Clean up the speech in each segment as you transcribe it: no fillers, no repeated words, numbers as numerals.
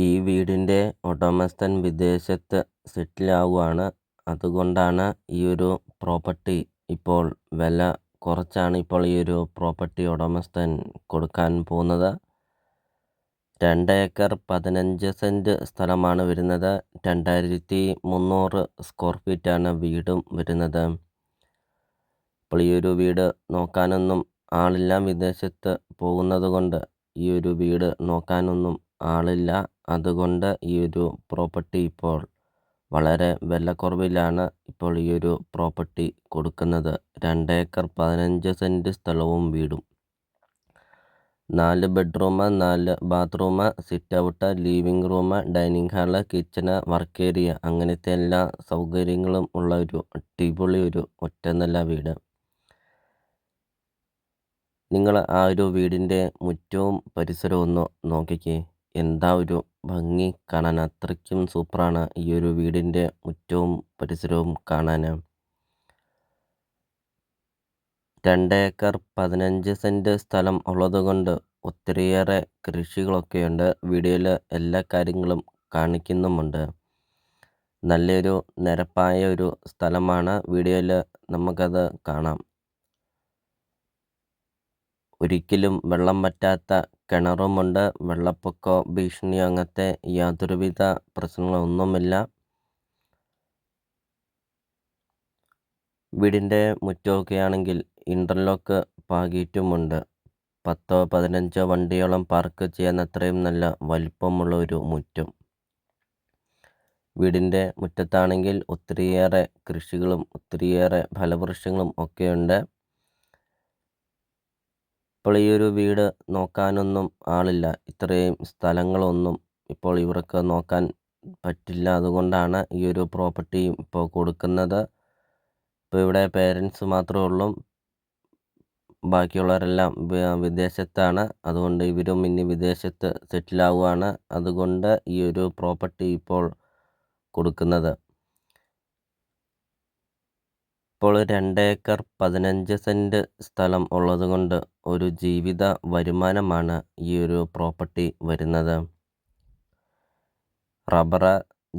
ഈ വീടിൻ്റെ ഉടമസ്ഥൻ വിദേശത്ത് സെറ്റിലാവുകയാണ്. അതുകൊണ്ടാണ് ഈ ഒരു പ്രോപ്പർട്ടി ഇപ്പോൾ വില കുറച്ചാണ് ഇപ്പോൾ ഈ ഒരു പ്രോപ്പർട്ടി ഉടമസ്ഥൻ കൊടുക്കാൻ പോകുന്നത്. 2 ഏക്കർ 15 സെൻറ്റ് സ്ഥലമാണ് വരുന്നത്. 2300 സ്ക്വയർ ഫീറ്റാണ് വീടും വരുന്നത്. അപ്പോൾ ഈ ഒരു വീട് നോക്കാനൊന്നും ആളില്ല. വിദേശത്ത് പോകുന്നത് കൊണ്ട് ഈ ഒരു വീട് നോക്കാനൊന്നും ആളില്ല. അതുകൊണ്ട് ഈ ഒരു പ്രോപ്പർട്ടി ഇപ്പോൾ വളരെ വിലക്കുറവിലാണ് ഇപ്പോൾ ഈ ഒരു പ്രോപ്പർട്ടി കൊടുക്കുന്നത്. 2 ഏക്കർ 15 സെൻറ്റ് സ്ഥലവും വീടും. 4 bedroom, 4 bathroom, sit out, living room, dining hall, kitchen, work area അങ്ങനത്തെ എല്ലാ സൗകര്യങ്ങളും ഉള്ള ഒരു അടിപൊളി ഒരു ഒറ്റനില വീട്. നിങ്ങൾ ആ ഒരു വീടിൻ്റെ മുറ്റവും പരിസരവും ഒന്ന് നോക്കിക്കേ. എന്താ ഒരു ഭംഗി കാണാൻ. അത്രയ്ക്കും സൂപ്പറാണ് ഈ ഒരു വീടിൻ്റെ മുറ്റവും പരിസരവും കാണാൻ. 2 ഏക്കർ 15 സെൻറ്റ് സ്ഥലം ഉള്ളതുകൊണ്ട് ഒത്തിരിയേറെ കൃഷികളൊക്കെയുണ്ട്. വീഡിയോയിൽ എല്ലാ കാര്യങ്ങളും കാണിക്കുന്നുമുണ്ട്. നല്ലൊരു നിരപ്പായ ഒരു സ്ഥലമാണ്. വീഡിയോയിൽ നമുക്കത് കാണാം. ഒരിക്കലും വെള്ളം വറ്റാത്ത കിണറുമുണ്ട്. വെള്ളപ്പൊക്കമോ ഭീഷണിയോ അങ്ങനത്തെ യാതൊരുവിധ പ്രശ്നങ്ങളൊന്നുമില്ല. വീടിൻ്റെ മുറ്റമൊക്കെയാണെങ്കിൽ ഇൻ്റർലോക്ക് പാകിയിട്ടുമുണ്ട്. 10-15 വണ്ടിയോളം പാർക്ക് ചെയ്യാനത്രയും നല്ല വലിപ്പമുള്ള ഒരു മുറ്റം. വീടിൻ്റെ മുറ്റത്താണെങ്കിൽ ഒത്തിരിയേറെ കൃഷികളും ഒത്തിരിയേറെ ഫലവൃക്ഷങ്ങളും ഒക്കെയുണ്ട്. ഇപ്പോൾ ഈ ഒരു വീട് നോക്കാനൊന്നും ആളില്ല. ഇത്രയും സ്ഥലങ്ങളൊന്നും ഇപ്പോൾ ഇവർക്ക് നോക്കാൻ പറ്റില്ല. അതുകൊണ്ടാണ് ഈ ഒരു പ്രോപ്പർട്ടി ഇപ്പോൾ കൊടുക്കുന്നത്. ഇപ്പോൾ ഇവിടെ പേരൻസ് മാത്രമേ ഉള്ളൂ. ബാക്കിയുള്ളവരെല്ലാം വിദേശത്താണ്. അതുകൊണ്ട് ഇവരും ഇനി വിദേശത്ത് സെറ്റിലാവുകയാണ്. അതുകൊണ്ട് ഈ ഒരു പ്രോപ്പർട്ടി ഇപ്പോൾ കൊടുക്കുന്നത്. ഇപ്പോൾ 2 ഏക്കർ 15 സെൻറ്റ് സ്ഥലം ഉള്ളതുകൊണ്ട് ഒരു ജീവിത വരുമാനമാണ് ഈ ഒരു പ്രോപ്പർട്ടി വരുന്നത്. റബ്ബർ,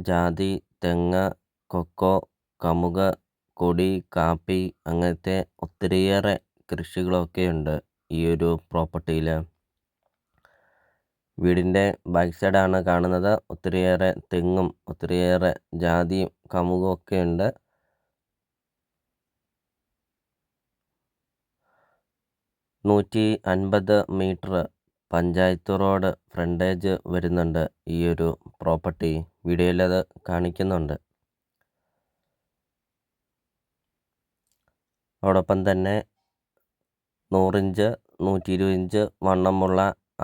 ജാതി, തെങ്ങ്, കൊക്കോ, കമുക്, കൊടി, കാപ്പി അങ്ങനത്തെ ഒത്തിരിയേറെ കൃഷികളൊക്കെയുണ്ട് ഈ ഒരു പ്രോപ്പർട്ടിയിൽ. വീടിൻ്റെ ബാക്ക് സൈഡാണ് കാണുന്നത്. ഒത്തിരിയേറെ തെങ്ങും ഒത്തിരിയേറെ ജാതിയും കമുകും ഒക്കെയുണ്ട്. 150 മീറ്റർ പഞ്ചായത്ത് റോഡ് ഫ്രണ്ടേജ് വരുന്നുണ്ട് ഈ ഒരു പ്രോപ്പർട്ടി. വീഡിയോയിൽ അത് കാണിക്കുന്നുണ്ട്. അതോടൊപ്പം തന്നെ 100 ഇഞ്ച് 120 ഇഞ്ച് വണ്ണമുള്ള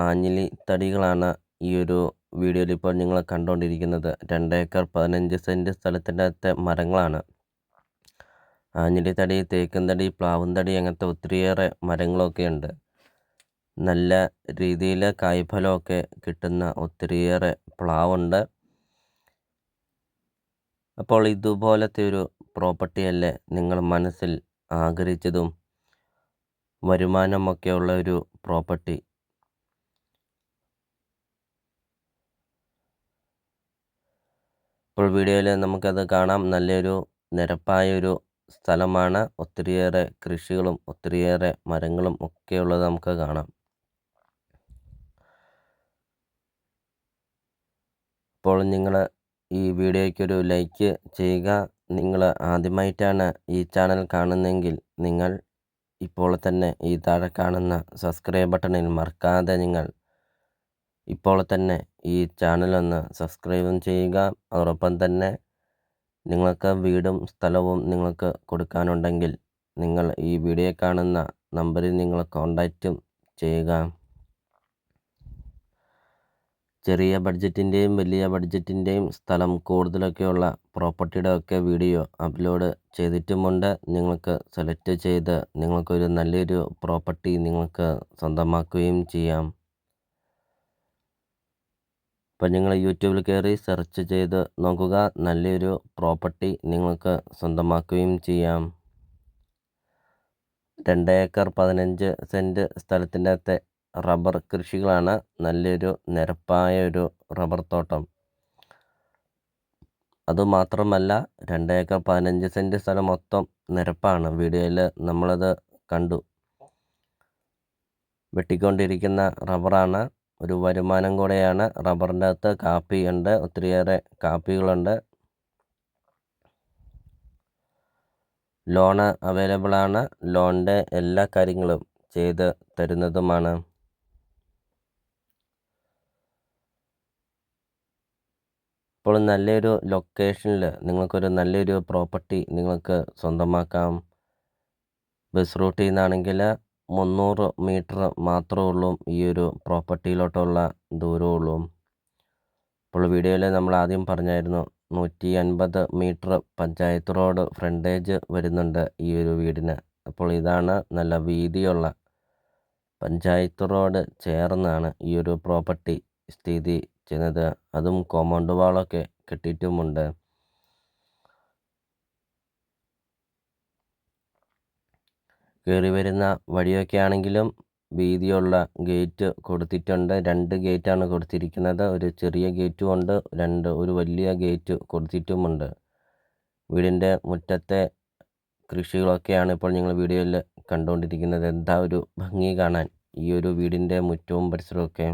ആഞ്ഞിലി തടികളാണ് ഈ ഒരു വീഡിയോയിൽ ഇപ്പോൾ നിങ്ങൾ കണ്ടുകൊണ്ടിരിക്കുന്നത്. 2 ഏക്കർ 15 സെൻറ്റ് സ്ഥലത്തിൻ്റെ അകത്തെ മരങ്ങളാണ്. ആഞ്ഞിലി തടി, തേക്കും തടി, പ്ലാവും തടി അങ്ങനത്തെ ഒത്തിരിയേറെ മരങ്ങളൊക്കെയുണ്ട്. നല്ല രീതിയിൽ കായ്ഫലമൊക്കെ കിട്ടുന്ന ഒത്തിരിയേറെ പ്ലാവുണ്ട്. അപ്പോൾ ഇതുപോലത്തെ ഒരു പ്രോപ്പർട്ടിയല്ലേ നിങ്ങൾ മനസ്സിൽ ആഗ്രഹിച്ചതും? വരുമാനമൊക്കെ ഉള്ള ഒരു പ്രോപ്പർട്ടി. ഇപ്പോൾ വീഡിയോയിൽ നമുക്കത് കാണാം. നല്ലൊരു നിരപ്പായൊരു സ്ഥലമാണ്. ഒത്തിരിയേറെ കൃഷികളും ഒത്തിരിയേറെ മരങ്ങളും ഒക്കെയുള്ളത് നമുക്ക് കാണാം. അപ്പോൾ നിങ്ങൾ ഈ വീഡിയോയ്ക്കൊരു ലൈക്ക് ചെയ്യുക. നിങ്ങൾ ആദ്യമായിട്ടാണ് ഈ ചാനൽ കാണുന്നതെങ്കിൽ നിങ്ങൾ ഇപ്പോൾ തന്നെ ഈ താഴെ കാണുന്ന സബ്സ്ക്രൈബ് ബട്ടണിൽ മറക്കാതെ നിങ്ങൾ ഇപ്പോൾ തന്നെ ഈ ചാനലൊന്ന് സബ്സ്ക്രൈബും ചെയ്യുക. അതോടൊപ്പം തന്നെ നിങ്ങൾക്ക് വീടും സ്ഥലവും നിങ്ങൾക്ക് കൊടുക്കാനുണ്ടെങ്കിൽ നിങ്ങൾ ഈ വീഡിയോ കാണുന്ന നമ്പറിൽ നിങ്ങൾ കോൺടാക്റ്റും ചെയ്യുക. ചെറിയ ബഡ്ജറ്റിൻ്റെയും വലിയ ബഡ്ജറ്റിൻ്റെയും സ്ഥലം കൂടുതലൊക്കെയുള്ള പ്രോപ്പർട്ടിയുടെ ഒക്കെ വീഡിയോ അപ്ലോഡ് ചെയ്തിട്ടുമുണ്ട്. നിങ്ങൾക്ക് സെലക്ട് ചെയ്ത് നിങ്ങൾക്കൊരു നല്ലൊരു പ്രോപ്പർട്ടി നിങ്ങൾക്ക് സ്വന്തമാക്കുകയും ചെയ്യാം. അപ്പോൾ നിങ്ങൾ യൂട്യൂബിൽ കയറി സെർച്ച് ചെയ്ത് നോക്കുക. നല്ലൊരു പ്രോപ്പർട്ടി നിങ്ങൾക്ക് സ്വന്തമാക്കുകയും ചെയ്യാം. 2 ഏക്കർ 15 സെൻറ്റ് സ്ഥലത്തിൻ്റെ അകത്തെ റബ്ബർ കൃഷികളാണ്. നല്ലൊരു നിരപ്പായ ഒരു റബ്ബർ തോട്ടം. അതുമാത്രമല്ല 2 ഏക്കർ 15 സെൻറ്റ് സ്ഥലം മൊത്തം നിരപ്പാണ്. വീഡിയോയിൽ നമ്മളത് കണ്ടു. വെട്ടിക്കൊണ്ടിരിക്കുന്ന റബ്ബറാണ്. ഒരു വരുമാനം കൂടെയാണ്. റബ്ബറിൻ്റെ അകത്ത് കാപ്പി ഉണ്ട്. ഒത്തിരിയേറെ കാപ്പികളുണ്ട്. ലോണ് അവൈലബിളാണ്. ലോണിൻ്റെ എല്ലാ കാര്യങ്ങളും ചെയ്ത് തരുന്നതുമാണ്. ഇപ്പോൾ നല്ലൊരു ലൊക്കേഷനിൽ നിങ്ങൾക്കൊരു നല്ലൊരു പ്രോപ്പർട്ടി നിങ്ങൾക്ക് സ്വന്തമാക്കാം. ബസ് റൂട്ടിൽ നിന്നാണെങ്കിൽ 300 മീറ്റർ മാത്രമേ ഉള്ളൂ ഈ ഒരു പ്രോപ്പർട്ടിയിലോട്ടുള്ള ദൂരമുള്ളൂ. ഇപ്പോൾ വീഡിയോയിൽ നമ്മൾ ആദ്യം പറഞ്ഞായിരുന്നു 150 മീറ്റർ പഞ്ചായത്ത് റോഡ് ഫ്രണ്ടേജ് വരുന്നുണ്ട് ഈ ഒരു വീടിന്. അപ്പോൾ ഇതാണ് നല്ല വീതിയുള്ള പഞ്ചായത്ത് റോഡ് ചേർന്നാണ് ഈ ഒരു പ്രോപ്പർട്ടി സ്ഥിതി ചെയ്യുന്നത്. അതും കോമ്പൗണ്ട് വാളൊക്കെ കെട്ടിയിട്ടുമുണ്ട്. കയറി വരുന്ന വഴിയൊക്കെ ആണെങ്കിലും വീതിയുള്ള ഗേറ്റ് കൊടുത്തിട്ടുണ്ട്. 2 ഗേറ്റാണ് കൊടുത്തിരിക്കുന്നത്. ഒരു ചെറിയ ഗേറ്റും ഉണ്ട്. ഒരു വലിയ ഗേറ്റ് കൊടുത്തിട്ടുമുണ്ട്. വീടിൻ്റെ മുറ്റത്തെ കൃഷികളൊക്കെയാണ് ഇപ്പോൾ നിങ്ങൾ വീഡിയോയിൽ കണ്ടുകൊണ്ടിരിക്കുന്നത്. എന്താ ഒരു ഭംഗി കാണാൻ ഈ ഒരു വീടിൻ്റെ മുറ്റവും പരിസരമൊക്കെ.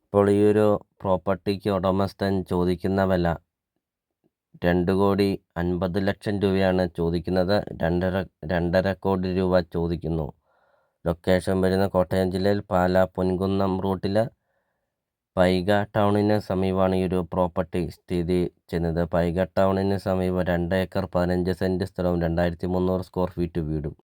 ഇപ്പോൾ ഈ ഒരു പ്രോപ്പർട്ടിക്ക് ഉടമസ്ഥൻ ചോദിക്കുന്ന വില 2,50,00,000 രൂപയാണ് ചോദിക്കുന്നത്. 2.5 കോടി രൂപ ചോദിക്കുന്നു. ലൊക്കേഷൻ വരുന്ന കോട്ടയം ജില്ലയിൽ പാലാ പൊൻകുന്നം റൂട്ടിൽ പൈക ടൗണിന് സമീപമാണ് ഈ ഒരു പ്രോപ്പർട്ടി സ്ഥിതി ചെയ്യുന്നത്. പൈക ടൗണിന് സമീപം 2 ഏക്കർ 15 സെൻറ്റ് സ്ഥലവും 2300 സ്ക്വയർ ഫീറ്റ് വീടും.